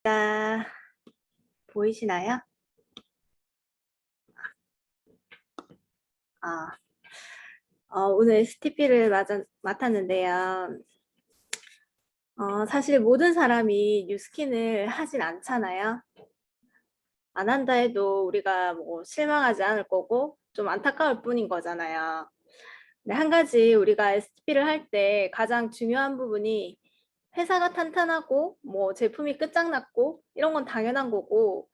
자, 보이시나요? 아, 오늘 STP를 맡았는데요. 사실 모든 사람이 뉴스킨을 하진 않잖아요. 안 한다 해도 우리가 뭐 실망하지 않을 거고 좀 안타까울 뿐인 거잖아요. 근데 한 가지 우리가 STP를 할 때 가장 중요한 부분이 회사가 탄탄하고 뭐 제품이 끝장났고 이런 건 당연한 거고,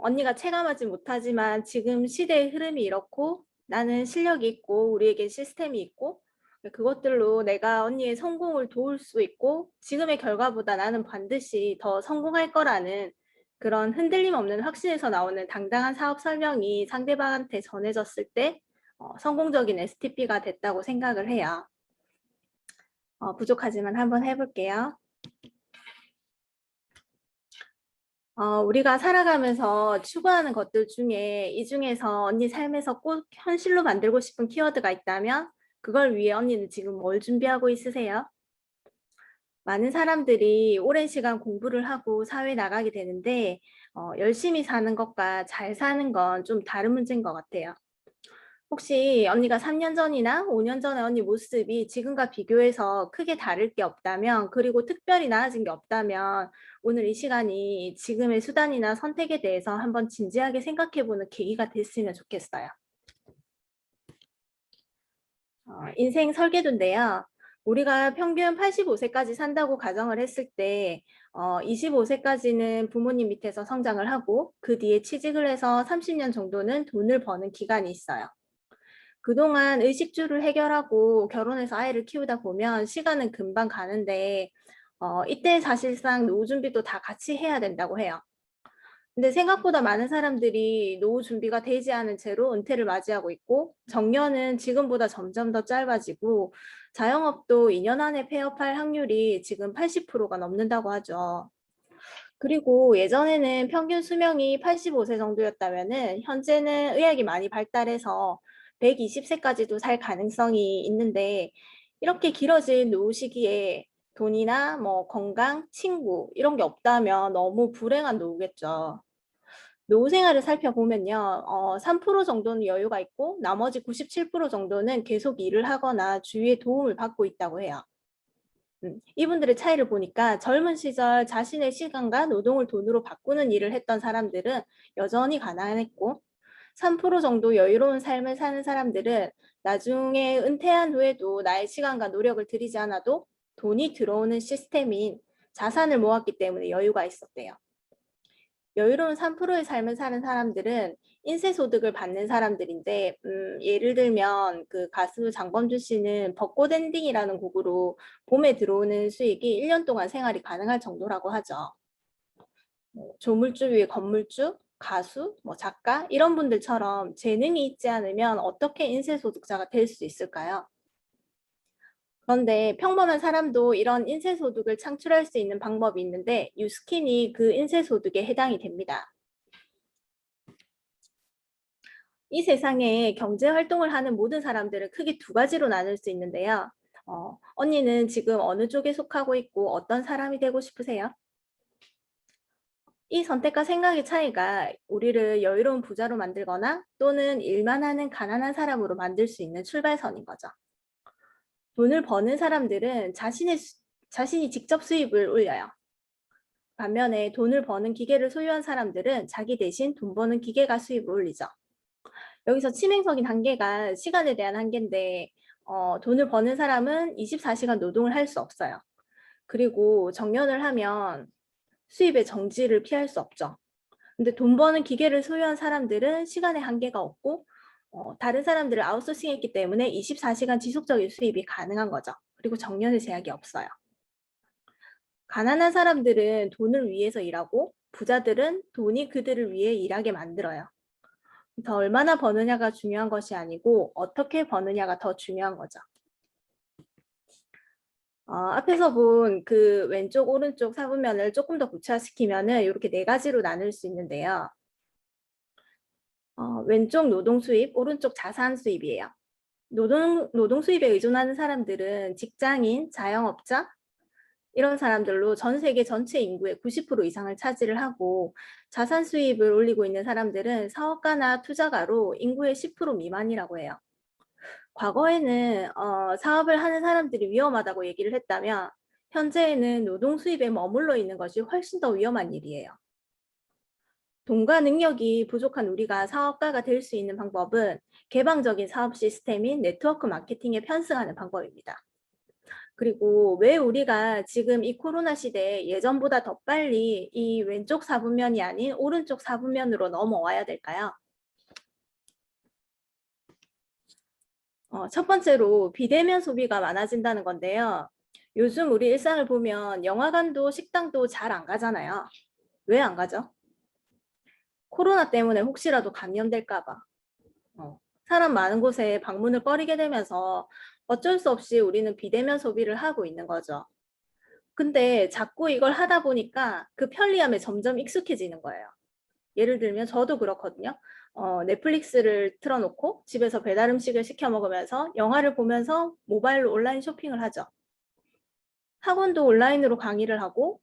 언니가 체감하지 못하지만 지금 시대의 흐름이 이렇고 나는 실력이 있고 우리에게 시스템이 있고 그것들로 내가 언니의 성공을 도울 수 있고 지금의 결과보다 나는 반드시 더 성공할 거라는 그런 흔들림 없는 확신에서 나오는 당당한 사업 설명이 상대방한테 전해졌을 때 성공적인 STP가 됐다고 생각을 해요. 부족하지만 한번 해볼게요. 우리가 살아가면서 추구하는 것들 중에 이 중에서 언니 삶에서 꼭 현실로 만들고 싶은 키워드가 있다면 그걸 위해 언니는 지금 뭘 준비하고 있으세요? 많은 사람들이 오랜 시간 공부를 하고 사회에 나가게 되는데 열심히 사는 것과 잘 사는 건 좀 다른 문제인 것 같아요. 혹시 언니가 3년 전이나 5년 전의 언니 모습이 지금과 비교해서 크게 다를 게 없다면, 그리고 특별히 나아진 게 없다면 오늘 이 시간이 지금의 수단이나 선택에 대해서 한번 진지하게 생각해보는 계기가 됐으면 좋겠어요. 인생 설계도인데요. 우리가 평균 85세까지 산다고 가정을 했을 때 25세까지는 부모님 밑에서 성장을 하고 그 뒤에 취직을 해서 30년 정도는 돈을 버는 기간이 있어요. 그동안 의식주를 해결하고 결혼해서 아이를 키우다 보면 시간은 금방 가는데 이때 사실상 노후 준비도 다 같이 해야 된다고 해요. 근데 생각보다 많은 사람들이 노후 준비가 되지 않은 채로 은퇴를 맞이하고 있고, 정년은 지금보다 점점 더 짧아지고 자영업도 2년 안에 폐업할 확률이 지금 80%가 넘는다고 하죠. 그리고 예전에는 평균 수명이 85세 정도였다면은 현재는 의학이 많이 발달해서 120세까지도 살 가능성이 있는데, 이렇게 길어진 노후 시기에 돈이나 뭐 건강, 친구 이런 게 없다면 너무 불행한 노후겠죠. 노후 생활을 살펴보면요, 3% 정도는 여유가 있고 나머지 97% 정도는 계속 일을 하거나 주위의 도움을 받고 있다고 해요. 이분들의 차이를 보니까 젊은 시절 자신의 시간과 노동을 돈으로 바꾸는 일을 했던 사람들은 여전히 가난했고, 3% 정도 여유로운 삶을 사는 사람들은 나중에 은퇴한 후에도 나의 시간과 노력을 들이지 않아도 돈이 들어오는 시스템인 자산을 모았기 때문에 여유가 있었대요. 여유로운 3%의 삶을 사는 사람들은 인세소득을 받는 사람들인데, 예를 들면 그 가수 장범준 씨는 벚꽃 엔딩이라는 곡으로 봄에 들어오는 수익이 1년 동안 생활이 가능할 정도라고 하죠. 조물주 위에 건물주, 가수, 뭐 작가 이런 분들처럼 재능이 있지 않으면 어떻게 인세소득자가 될 수 있을까요? 그런데 평범한 사람도 이런 인세소득을 창출할 수 있는 방법이 있는데 뉴스킨이 그 인세소득에 해당이 됩니다. 이 세상에 경제 활동을 하는 모든 사람들을 크게 두 가지로 나눌 수 있는데요. 언니는 지금 어느 쪽에 속하고 있고 어떤 사람이 되고 싶으세요? 이 선택과 생각의 차이가 우리를 여유로운 부자로 만들거나 또는 일만 하는 가난한 사람으로 만들 수 있는 출발선인 거죠. 돈을 버는 사람들은 자신이 직접 수입을 올려요. 반면에 돈을 버는 기계를 소유한 사람들은 자기 대신 돈 버는 기계가 수입을 올리죠. 여기서 치명적인 한계가 시간에 대한 한계인데, 돈을 버는 사람은 24시간 노동을 할 수 없어요. 그리고 정년을 하면 수입의 정지를 피할 수 없죠. 근데 돈 버는 기계를 소유한 사람들은 시간의 한계가 없고 다른 사람들을 아웃소싱했기 때문에 24시간 지속적인 수입이 가능한 거죠. 그리고 정년의 제약이 없어요. 가난한 사람들은 돈을 위해서 일하고 부자들은 돈이 그들을 위해 일하게 만들어요. 더 얼마나 버느냐가 중요한 것이 아니고 어떻게 버느냐가 더 중요한 거죠. 앞에서 본 그 왼쪽 오른쪽 사분면을 조금 더 구체화시키면은 이렇게 네 가지로 나눌 수 있는데요. 왼쪽 노동 수입, 오른쪽 자산 수입이에요. 노동 수입에 의존하는 사람들은 직장인, 자영업자 이런 사람들로 전 세계 전체 인구의 90% 이상을 차지를 하고 자산 수입을 올리고 있는 사람들은 사업가나 투자가로 인구의 10% 미만이라고 해요. 과거에는 사업을 하는 사람들이 위험하다고 얘기를 했다면 현재에는 노동 수입에 머물러 있는 것이 훨씬 더 위험한 일이에요. 돈과 능력이 부족한 우리가 사업가가 될 수 있는 방법은 개방적인 사업 시스템인 네트워크 마케팅에 편승하는 방법입니다. 그리고 왜 우리가 지금 이 코로나 시대에 예전보다 더 빨리 이 왼쪽 4분면이 아닌 오른쪽 4분면으로 넘어와야 될까요? 첫 번째로 비대면 소비가 많아진다는 건데요. 요즘 우리 일상을 보면 영화관도 식당도 잘 안 가잖아요. 왜 안 가죠? 코로나 때문에 혹시라도 감염될까 봐. 사람 많은 곳에 방문을 꺼리게 되면서 어쩔 수 없이 우리는 비대면 소비를 하고 있는 거죠. 근데 자꾸 이걸 하다 보니까 그 편리함에 점점 익숙해지는 거예요. 예를 들면 저도 그렇거든요. 넷플릭스를 틀어놓고 집에서 배달 음식을 시켜 먹으면서 영화를 보면서 모바일로 온라인 쇼핑을 하죠. 학원도 온라인으로 강의를 하고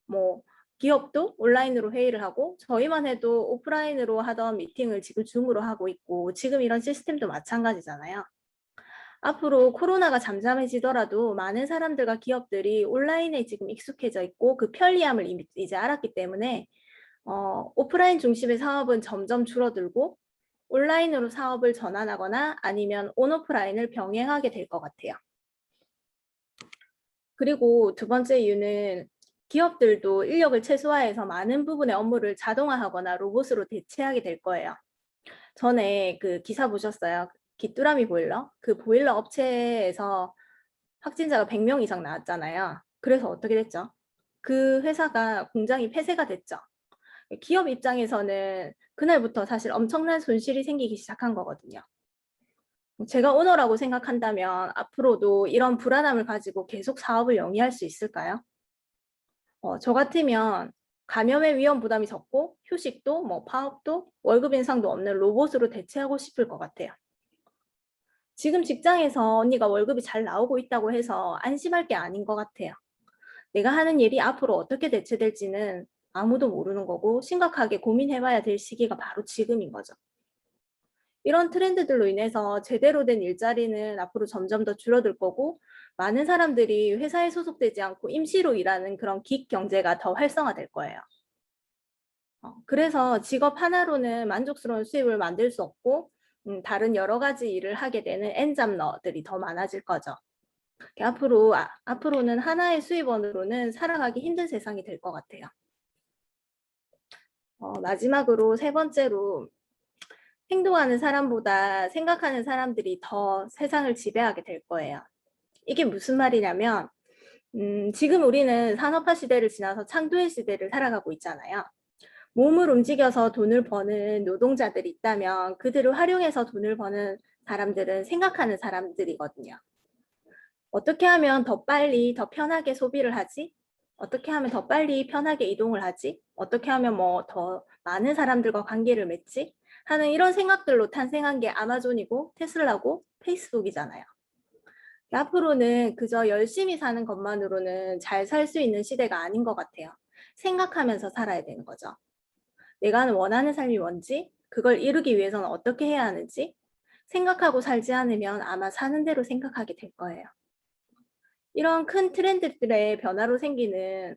뭐 기업도 온라인으로 회의를 하고 저희만 해도 오프라인으로 하던 미팅을 지금 줌으로 하고 있고 지금 이런 시스템도 마찬가지잖아요. 앞으로 코로나가 잠잠해지더라도 많은 사람들과 기업들이 온라인에 지금 익숙해져 있고 그 편리함을 이제 알았기 때문에 오프라인 중심의 사업은 점점 줄어들고 온라인으로 사업을 전환하거나 아니면 온오프라인을 병행하게 될 것 같아요. 그리고 두 번째 이유는 기업들도 인력을 최소화해서 많은 부분의 업무를 자동화하거나 로봇으로 대체하게 될 거예요. 전에 그 기사 보셨어요? 귀뚜라미 보일러? 그 보일러 업체에서 확진자가 100명 이상 나왔잖아요. 그래서 어떻게 됐죠? 그 회사가 공장이 폐쇄가 됐죠. 기업 입장에서는 그날부터 사실 엄청난 손실이 생기기 시작한 거거든요. 제가 오너라고 생각한다면 앞으로도 이런 불안함을 가지고 계속 사업을 영위할 수 있을까요? 저 같으면 감염의 위험 부담이 적고 휴식도 뭐 파업도 월급 인상도 없는 로봇으로 대체하고 싶을 것 같아요. 지금 직장에서 언니가 월급이 잘 나오고 있다고 해서 안심할 게 아닌 것 같아요. 내가 하는 일이 앞으로 어떻게 대체될지는 아무도 모르는 거고 심각하게 고민해봐야 될 시기가 바로 지금인 거죠. 이런 트렌드들로 인해서 제대로 된 일자리는 앞으로 점점 더 줄어들 거고 많은 사람들이 회사에 소속되지 않고 임시로 일하는 그런 기익 경제가 더 활성화될 거예요. 그래서 직업 하나로는 만족스러운 수입을 만들 수 없고 다른 여러 가지 일을 하게 되는 엔잡러들이 더 많아질 거죠. 앞으로는 하나의 수입원으로는 살아가기 힘든 세상이 될 것 같아요. 마지막으로 세 번째로 행동하는 사람보다 생각하는 사람들이 더 세상을 지배하게 될 거예요. 이게 무슨 말이냐면 지금 우리는 산업화 시대를 지나서 창조의 시대를 살아가고 있잖아요. 몸을 움직여서 돈을 버는 노동자들이 있다면 그들을 활용해서 돈을 버는 사람들은 생각하는 사람들이거든요. 어떻게 하면 더 빨리 더 편하게 소비를 하지? 어떻게 하면 더 빨리 편하게 이동을 하지? 어떻게 하면 뭐 더 많은 사람들과 관계를 맺지? 하는 이런 생각들로 탄생한 게 아마존이고 테슬라고 페이스북이잖아요. 앞으로는 그저 열심히 사는 것만으로는 잘 살 수 있는 시대가 아닌 것 같아요. 생각하면서 살아야 되는 거죠. 내가 원하는 삶이 뭔지, 그걸 이루기 위해서는 어떻게 해야 하는지 생각하고 살지 않으면 아마 사는 대로 생각하게 될 거예요. 이런 큰 트렌드들의 변화로 생기는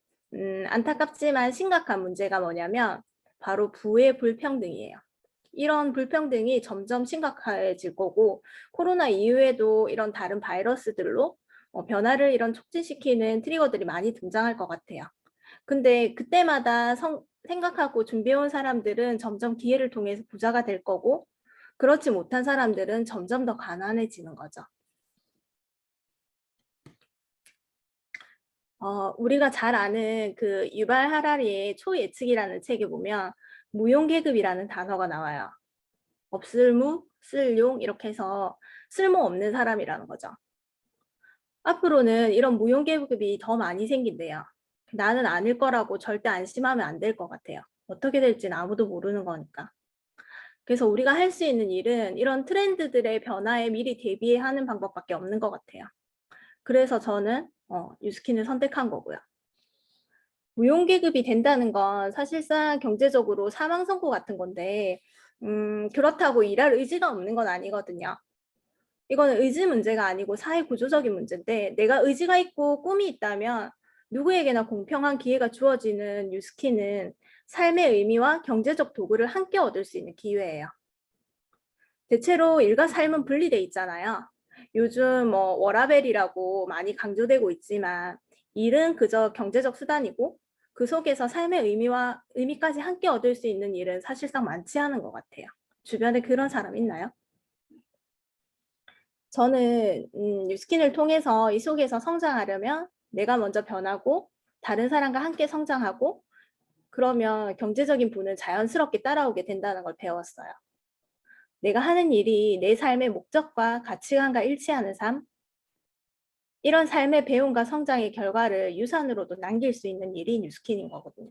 안타깝지만 심각한 문제가 뭐냐면 바로 부의 불평등이에요. 이런 불평등이 점점 심각해질 거고 코로나 이후에도 이런 다른 바이러스들로 변화를 이런 촉진시키는 트리거들이 많이 등장할 것 같아요. 근데 그때마다 생각하고 준비해온 사람들은 점점 기회를 통해서 부자가 될 거고 그렇지 못한 사람들은 점점 더 가난해지는 거죠. 우리가 잘 아는 그 유발 하라리의 초예측이라는 책에 보면 무용계급이라는 단어가 나와요. 없을무, 쓸용 이렇게 해서 쓸모없는 사람이라는 거죠. 앞으로는 이런 무용계급이 더 많이 생긴대요. 나는 아닐 거라고 절대 안심하면 안 될 것 같아요. 어떻게 될지는 아무도 모르는 거니까. 그래서 우리가 할 수 있는 일은 이런 트렌드들의 변화에 미리 대비하는 방법밖에 없는 것 같아요. 그래서 저는 뉴스킨을 선택한 거고요. 무용계급이 된다는 건 사실상 경제적으로 사망 선고 같은 건데 그렇다고 일할 의지가 없는 건 아니거든요. 이거는 의지 문제가 아니고 사회 구조적인 문제인데 내가 의지가 있고 꿈이 있다면 누구에게나 공평한 기회가 주어지는 뉴스킨은 삶의 의미와 경제적 도구를 함께 얻을 수 있는 기회예요. 대체로 일과 삶은 분리돼 있잖아요. 요즘 뭐 워라밸이라고 많이 강조되고 있지만 일은 그저 경제적 수단이고 그 속에서 삶의 의미까지 함께 얻을 수 있는 일은 사실상 많지 않은 것 같아요. 주변에 그런 사람 있나요? 저는 뉴스킨을 통해서 이 속에서 성장하려면 내가 먼저 변하고 다른 사람과 함께 성장하고 그러면 경제적인 부는 자연스럽게 따라오게 된다는 걸 배웠어요. 내가 하는 일이 내 삶의 목적과 가치관과 일치하는 삶, 이런 삶의 배움과 성장의 결과를 유산으로도 남길 수 있는 일이 뉴스킨인 거거든요.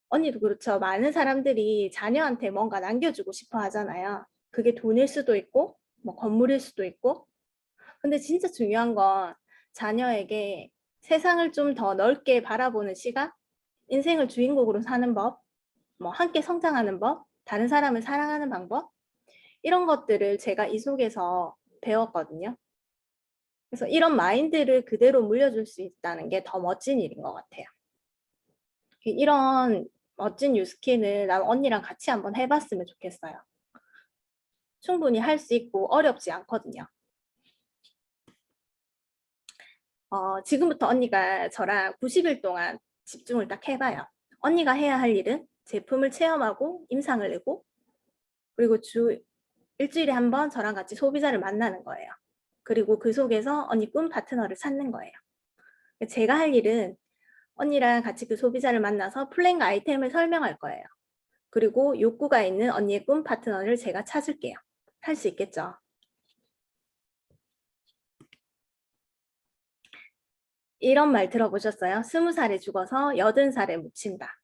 언니도 그렇죠. 많은 사람들이 자녀한테 뭔가 남겨주고 싶어 하잖아요. 그게 돈일 수도 있고 뭐 건물일 수도 있고 근데 진짜 중요한 건 자녀에게 세상을 좀 더 넓게 바라보는 시각, 인생을 주인공으로 사는 법, 뭐 함께 성장하는 법, 다른 사람을 사랑하는 방법 이런 것들을 제가 이 속에서 배웠거든요. 그래서 이런 마인드를 그대로 물려줄 수 있다는 게 더 멋진 일인 것 같아요. 이런 멋진 뉴스킨을 난 언니랑 같이 한번 해봤으면 좋겠어요. 충분히 할 수 있고 어렵지 않거든요. 지금부터 언니가 저랑 90일 동안 집중을 딱 해봐요. 언니가 해야 할 일은 제품을 체험하고 임상을 내고 그리고 일주일에 한 번 저랑 같이 소비자를 만나는 거예요. 그리고 그 속에서 언니 꿈 파트너를 찾는 거예요. 제가 할 일은 언니랑 같이 그 소비자를 만나서 플랜과 아이템을 설명할 거예요. 그리고 욕구가 있는 언니의 꿈 파트너를 제가 찾을게요. 할 수 있겠죠? 이런 말 들어보셨어요? 20살에 죽어서 80살에 묻힌다.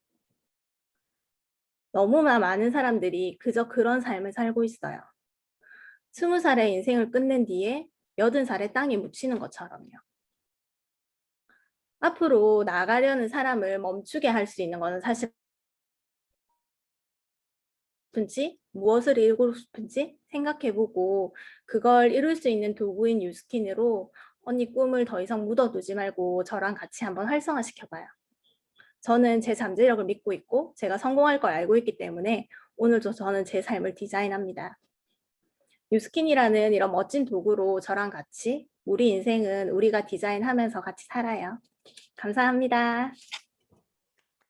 너무나 많은 사람들이 그저 그런 삶을 살고 있어요. 20살에 인생을 끝낸 뒤에 80살에 땅에 묻히는 것처럼요. 앞으로 나가려는 사람을 멈추게 할 수 있는 것은 사실 싶은지 무엇을 이루고 싶은지 생각해보고 그걸 이룰 수 있는 도구인 뉴스킨으로 언니 꿈을 더 이상 묻어두지 말고 저랑 같이 한번 활성화시켜봐요. 저는 제 잠재력을 믿고 있고 제가 성공할 걸 알고 있기 때문에 오늘도 저는 제 삶을 디자인합니다. 뉴스킨이라는 이런 멋진 도구로 저랑 같이 우리 인생은 우리가 디자인하면서 같이 살아요. 감사합니다.